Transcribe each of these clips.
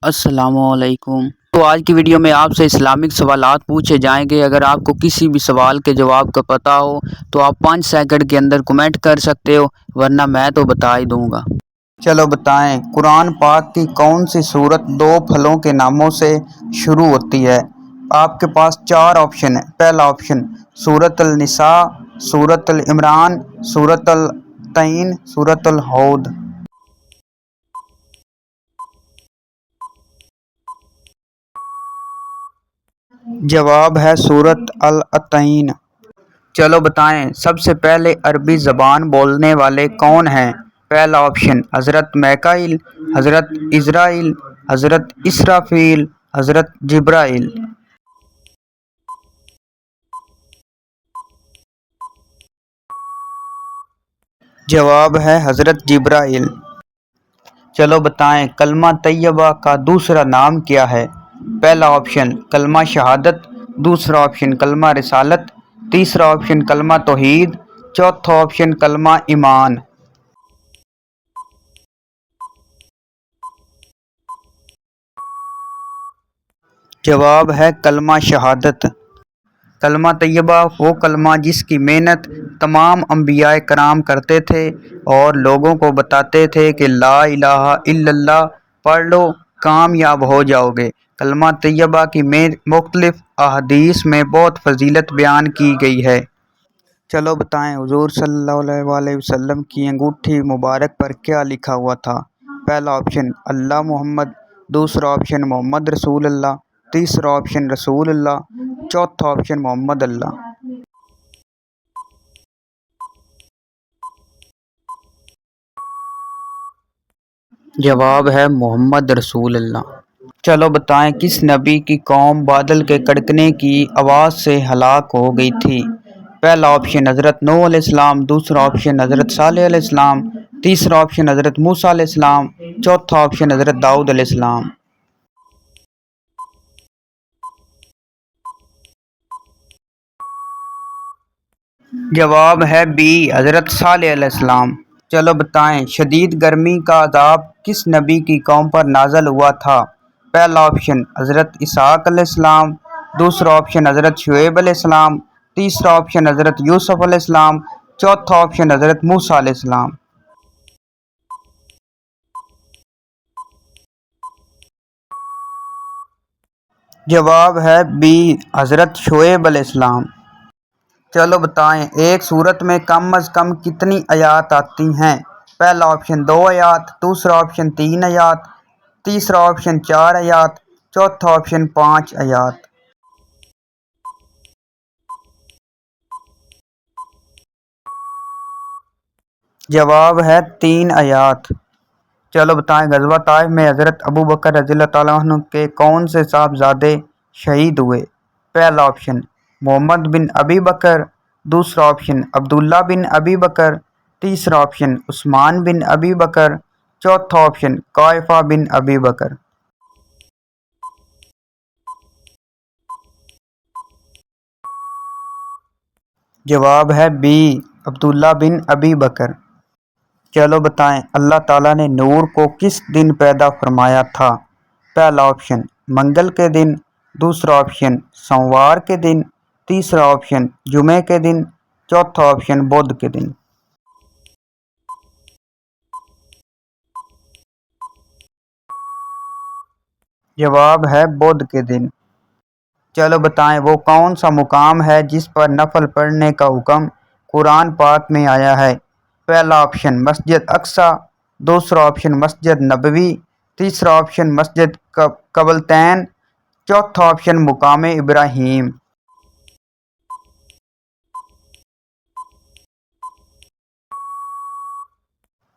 السلام علیکم۔ تو آج کی ویڈیو میں آپ سے اسلامک سوالات پوچھے جائیں گے۔ اگر آپ کو کسی بھی سوال کے جواب کا پتہ ہو تو آپ 5 سیکنڈ کے اندر کمنٹ کر سکتے ہو، ورنہ میں تو بتا ہی دوں گا۔ چلو بتائیں، قرآن پاک کی کون سی سورت 2 پھلوں کے ناموں سے شروع ہوتی ہے؟ آپ کے پاس 4 آپشن ہیں۔ پہلا آپشن سورۃ النساء، سورۃ العمران، سورۃ التین، سورۃ الہود۔ جواب ہے سورۃ التین۔ چلو بتائیں، سب سے پہلے عربی زبان بولنے والے کون ہیں؟ پہلا آپشن حضرت میکائیل، حضرت عزرائیل، حضرت اسرافیل، حضرت جبرائیل۔ جواب ہے حضرت جبرائیل۔ چلو بتائیں، کلمہ طیبہ کا دوسرا نام کیا ہے؟ پہلا آپشن کلمہ شہادت، دوسرا آپشن کلمہ رسالت، تیسرا آپشن کلمہ توحید، چوتھا آپشن کلمہ ایمان۔ جواب ہے کلمہ شہادت۔ کلمہ طیبہ وہ کلمہ جس کی محنت تمام انبیاء کرام کرتے تھے اور لوگوں کو بتاتے تھے کہ لا الہ الا اللہ پڑھ لو کامیاب ہو جاؤ گے۔ کلمہ طیبہ کی مختلف احادیث میں بہت فضیلت بیان کی گئی ہے۔ چلو بتائیں، حضور صلی اللہ علیہ وسلم کی انگوٹھی مبارک پر کیا لکھا ہوا تھا؟ پہلا آپشن اللہ محمد، دوسرا آپشن محمد رسول اللہ، تیسرا آپشن رسول اللہ، چوتھا آپشن محمد اللہ۔ جواب ہے محمد رسول اللہ۔ چلو بتائیں، کس نبی کی قوم بادل کے کڑکنے کی آواز سے ہلاک ہو گئی تھی؟ پہلا آپشن حضرت نوح علیہ السلام، دوسرا آپشن حضرت صالح علیہ السلام، تیسرا آپشن حضرت موسیٰ علیہ السلام، چوتھا آپشن حضرت داؤد علیہ السلام۔ جواب ہے بی حضرت صالح علیہ السلام۔ چلو بتائیں، شدید گرمی کا عذاب کس نبی کی قوم پر نازل ہوا تھا؟ پہلا آپشن حضرت اسحاق علیہ السلام، دوسرا آپشن حضرت شعیب علیہ السلام، تیسرا آپشن حضرت یوسف علیہ السلام، چوتھا آپشن حضرت موسیٰ علیہ السلام۔ جواب ہے بی حضرت شعیب علیہ السلام۔ چلو بتائیں، ایک سورت میں کم از کم کتنی آیات آتی ہیں؟ پہلا آپشن 2 آیات، دوسرا آپشن 3 آیات، تیسرا آپشن 4 آیات، چوتھا آپشن 5 آیات۔ جواب ہے 3 آیات۔ چلو بتائیں، غزوہ طائف میں حضرت ابو بکر رضی اللہ تعالیٰ عنہ کے کون سے صاحبزادے شہید ہوئے؟ پہلا آپشن محمد بن ابی بکر، دوسرا آپشن عبداللہ بن ابی بکر، تیسرا آپشن عثمان بن ابی بکر، چوتھا آپشن قحافہ بن ابی بکر۔ جواب ہے بی عبداللہ بن ابی بکر۔ چلو بتائیں، اللہ تعالیٰ نے نور کو کس دن پیدا فرمایا تھا؟ پہلا آپشن منگل کے دن، دوسرا آپشن سوموار کے دن، تیسرا آپشن جمعے کے دن، چوتھا آپشن بدھ کے دن۔ جواب ہے بدھ کے دن۔ چلو بتائیں، وہ کون سا مقام ہے جس پر نفل پڑھنے کا حکم قرآن پاک میں آیا ہے؟ پہلا آپشن مسجد اقصی، دوسرا آپشن مسجد نبوی، تیسرا آپشن مسجد قبلتین، چوتھا آپشن مقام ابراہیم۔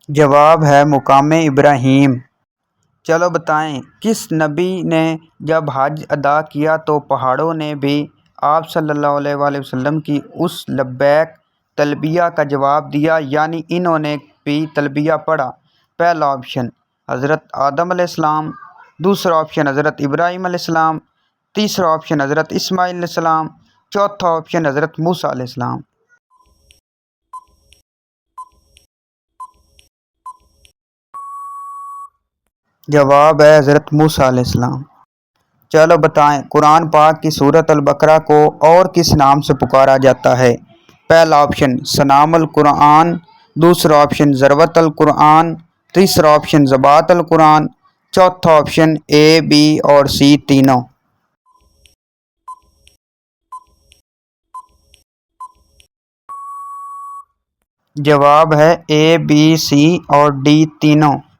جواب ہے مقام ابراہیم۔ چلو بتائیں، کس نبی نے جب حج ادا کیا تو پہاڑوں نے بھی آپ صلی اللہ علیہ وسلم کی اس لبیک تلبیہ کا جواب دیا، یعنی انہوں نے بھی تلبیہ پڑھا؟ پہلا آپشن حضرت آدم علیہ السلام، دوسرا آپشن حضرت ابراہیم علیہ السلام، تیسرا آپشن حضرت اسماعیل علیہ السلام، چوتھا آپشن حضرت موسیٰ علیہ السلام۔ جواب ہے حضرت موسیٰ علیہ السلام۔ چلو بتائیں، قرآن پاک کی سورۃ البقرہ کو اور کس نام سے پکارا جاتا ہے؟ پہلا آپشن سنام القرآن، دوسرا آپشن ضربۃ القرآن، تیسرا آپشن ضباط القرآن، چوتھا آپشن اے، بی اور سی تینوں۔ جواب ہے اے، بی، سی اور ڈی تینوں۔